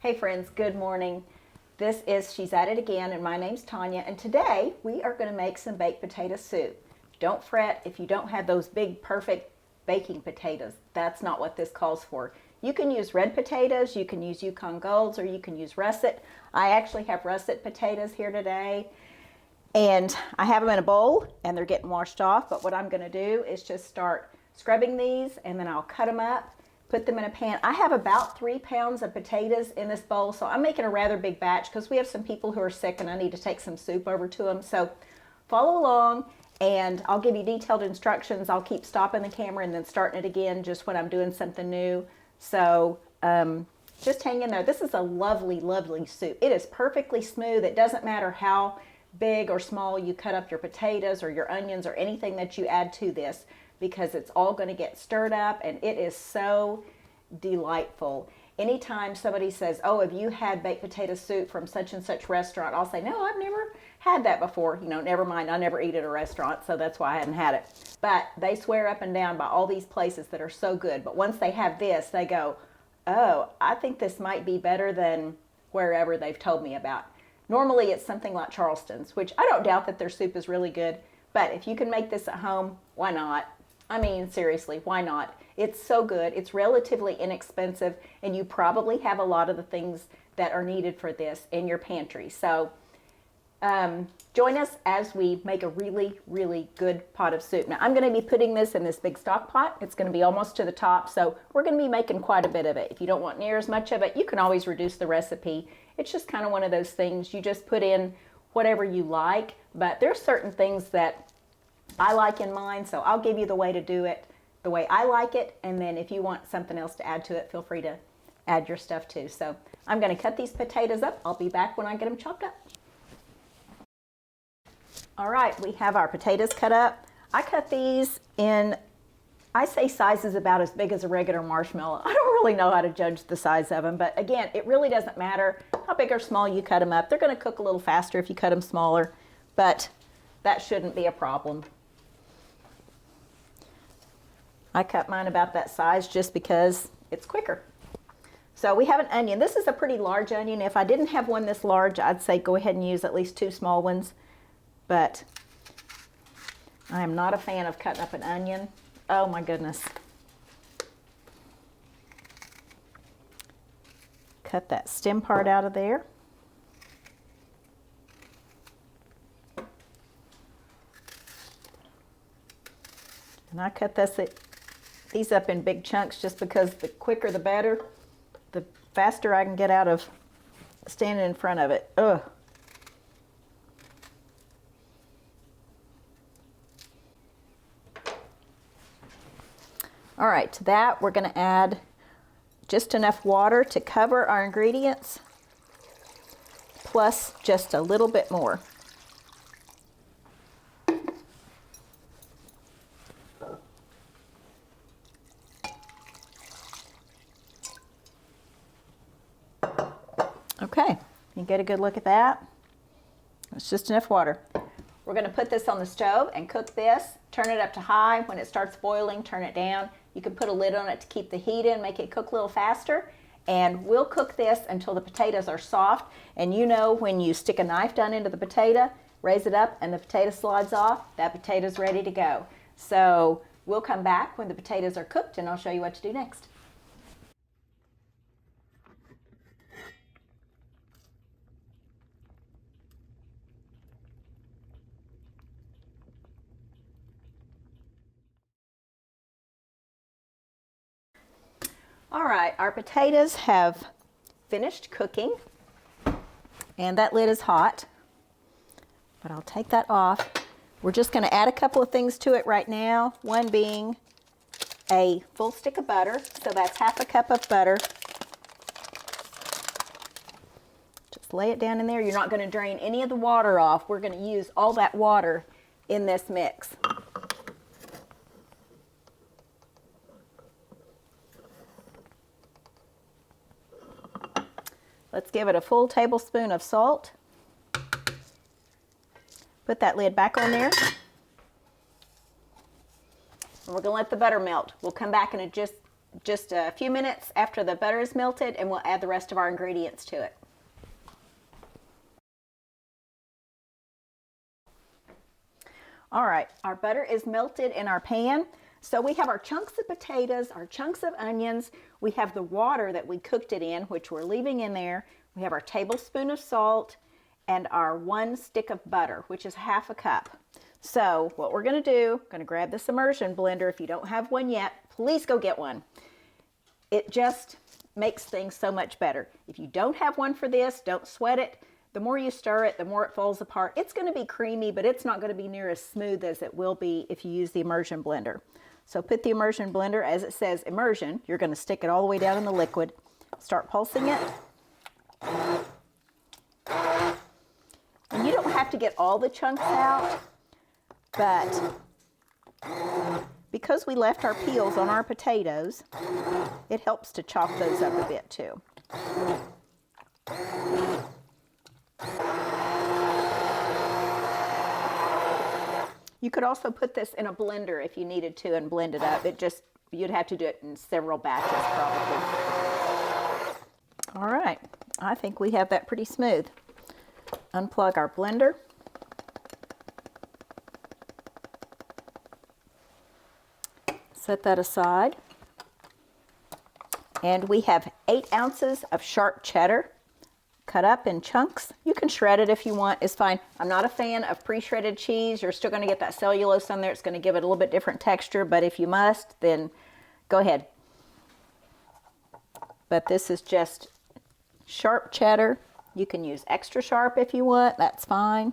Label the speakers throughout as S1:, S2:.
S1: Hey friends, good morning. This is She's At It Again, and my name's Tanya, and today we are going to make some baked potato soup. Don't fret if you don't have those big, perfect baking potatoes. That's not what this calls for. You can use red potatoes, you can use Yukon Golds, or you can use russet. I actually have russet potatoes here today, and I have them in a bowl, and they're getting washed off, but what I'm going to do is just start scrubbing these, and then I'll cut them up, put them in a pan. I have about 3 pounds of potatoes in this bowl, so I'm making a rather big batch because we have some people who are sick and I need to take some soup over to them. So follow along and I'll give you detailed instructions. I'll keep stopping the camera and then starting it again just when I'm doing something new. So just hang in there. This is a lovely, lovely soup. It is perfectly smooth. It doesn't matter how big or small you cut up your potatoes or your onions or anything that you add to this, because it's all going to get stirred up, and it is so delightful. Anytime somebody says, oh, have you had baked potato soup from such and such restaurant? I'll say, no, I've never had that before. You know, never mind, I never eat at a restaurant, so that's why I hadn't had it. But they swear up and down by all these places that are so good. But once they have this, they go, oh, I think this might be better than wherever they've told me about. Normally it's something like Charleston's, which I don't doubt that their soup is really good. But if you can make this at home, why not? I mean, seriously, why not? It's so good. It's relatively inexpensive, and you probably have a lot of the things that are needed for this in your pantry. So join us as we make a really, really good pot of soup. Now, I'm going to be putting this in this big stock pot. It's going to be almost to the top, so we're going to be making quite a bit of it. If you don't want near as much of it, you can always reduce the recipe. It's just kind of one of those things. You just put in whatever you like, but there's certain things that I like in mine, so I'll give you the way to do it the way I like it, and then if you want something else to add to it, feel free to add your stuff too. So I'm going to cut these potatoes up. I'll be back when I get them chopped up. All right, we have our potatoes cut up. I cut these in, I say sizes about as big as a regular marshmallow. I don't really know how to judge the size of them, but again, it really doesn't matter how big or small you cut them up. They're going to cook a little faster if you cut them smaller, but that shouldn't be a problem. I cut mine about that size just because it's quicker. So we have an onion. This is a pretty large onion. If I didn't have one this large, I'd say go ahead and use at least 2 small ones. But I am not a fan of cutting up an onion. Oh my goodness. Cut that stem part out of there. And I cut these up in big chunks just because the quicker the better, the faster I can get out of standing in front of it. Ugh. All right, to that we're going to add just enough water to cover our ingredients, plus just a little bit more. Okay, you get a good look at that. It's just enough water. We're going to put this on the stove and cook this. Turn it up to high. When it starts boiling, turn it down. You can put a lid on it to keep the heat in, make it cook a little faster. And we'll cook this until the potatoes are soft. And you know, when you stick a knife down into the potato, raise it up, and the potato slides off, that potato's ready to go. So we'll come back when the potatoes are cooked, and I'll show you what to do next. All right, our potatoes have finished cooking, and that lid is hot, but I'll take that off. We're just going to add a couple of things to it right now, one being a full stick of butter, so that's half a cup of butter. Just lay it down in there. You're not going to drain any of the water off. We're going to use all that water in this mix. Let's give it a full tablespoon of salt. Put that lid back on there. And we're going to let the butter melt. We'll come back in just just a few minutes after the butter is melted, and we'll add the rest of our ingredients to it. All right, our butter is melted in our pan. So we have our chunks of potatoes, our chunks of onions. We have the water that we cooked it in, which we're leaving in there. We have our tablespoon of salt and our 1 stick of butter, which is half a cup. So what we're gonna do, I'm gonna grab this immersion blender. If you don't have one yet, please go get one. It just makes things so much better. If you don't have one for this, don't sweat it. The more you stir it, the more it falls apart. It's gonna be creamy, but it's not gonna be near as smooth as it will be if you use the immersion blender. So put the immersion blender, as it says immersion, you're gonna stick it all the way down in the liquid. Start pulsing it. And you don't have to get all the chunks out, but because we left our peels on our potatoes, it helps to chop those up a bit too. You could also put this in a blender if you needed to and blend it up. You'd have to do it in several batches probably. All right, I think we have that pretty smooth. Unplug our blender. Set that aside. And we have 8 ounces of sharp cheddar cut up in chunks. You can shred it if you want, it's fine. I'm not a fan of pre-shredded cheese. You're still gonna get that cellulose on there. It's gonna give it a little bit different texture, but if you must, then go ahead. But this is just sharp cheddar. You can use extra sharp if you want, that's fine.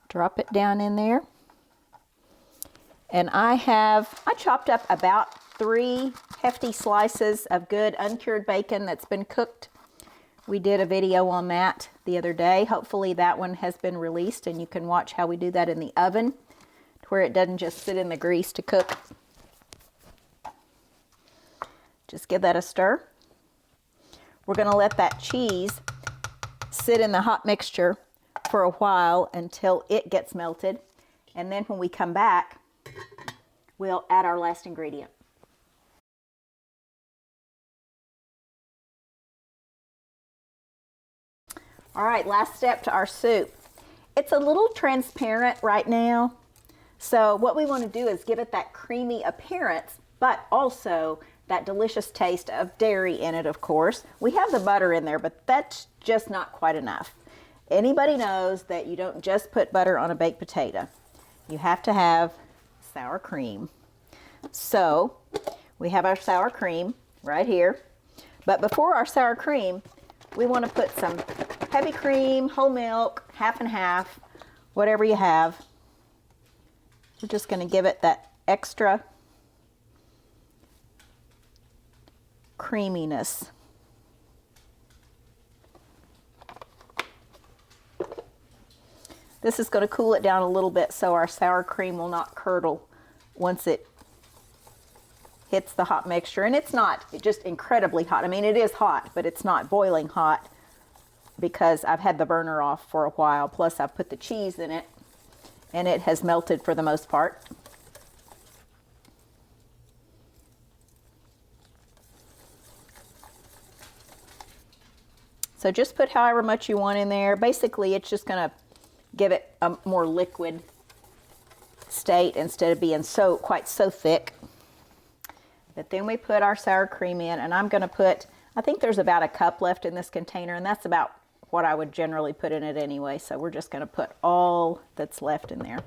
S1: Drop it down in there. And I chopped up about 3 hefty slices of good uncured bacon that's been cooked. We did a video on that the other day. Hopefully that one has been released and you can watch how we do that in the oven to where it doesn't just sit in the grease to cook. Just give that a stir. We're gonna let that cheese sit in the hot mixture for a while until it gets melted. And then when we come back, we'll add our last ingredient. All right, last step to our soup. It's a little transparent right now. So what we want to do is give it that creamy appearance, but also that delicious taste of dairy in it, of course. We have the butter in there, but that's just not quite enough. Anybody knows that you don't just put butter on a baked potato. You have to have sour cream. So we have our sour cream right here. But before our sour cream, we want to put some heavy cream, whole milk, half and half, whatever you have. We're just going to give it that extra creaminess. This is going to cool it down a little bit so our sour cream will not curdle once it hits the hot mixture. And it's not just incredibly hot. I mean, it is hot, but it's not boiling hot because I've had the burner off for a while. Plus I've put the cheese in it and it has melted for the most part. So just put however much you want in there. Basically, it's just going to give it a more liquid state instead of being quite so thick. But then we put our sour cream in, and I'm going to put, I think there's about a cup left in this container, and that's about what I would generally put in it anyway. So we're just going to put all that's left in there.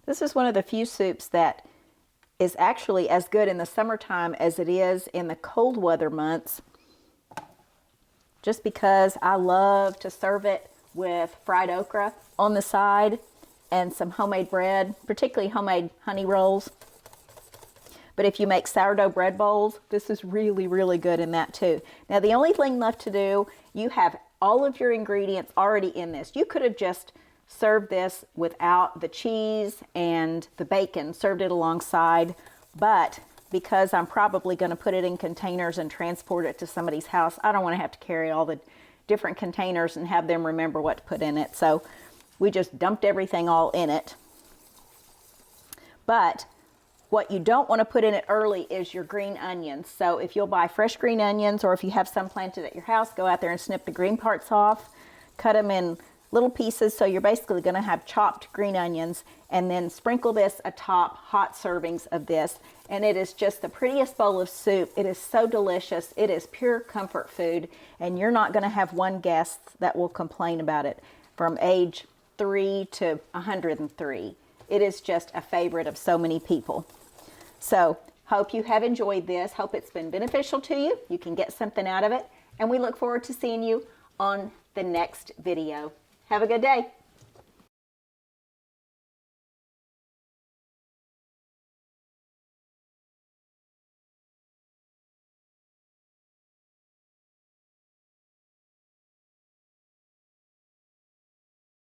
S1: This is one of the few soups that is actually as good in the summertime as it is in the cold weather months, just because I love to serve it with fried okra on the side and some homemade bread, particularly homemade honey rolls. But if you make sourdough bread bowls, this is really, really good in that too. Now the only thing left to do, you have all of your ingredients already in this. You could have just served this without the cheese and the bacon, served it alongside, but because I'm probably going to put it in containers and transport it to somebody's house, I don't want to have to carry all the different containers and have them remember what to put in it. So we just dumped everything all in it. But what you don't want to put in it early is your green onions. So if you'll buy fresh green onions, or if you have some planted at your house, go out there and snip the green parts off, cut them in little pieces. So you're basically going to have chopped green onions, and then sprinkle this atop hot servings of this. And it is just the prettiest bowl of soup. It is so delicious. It is pure comfort food, and you're not going to have one guest that will complain about it from age 3 to 103. It is just a favorite of so many people. So hope you have enjoyed this. Hope it's been beneficial to you. You can get something out of it. And we look forward to seeing you on the next video. Have a good day.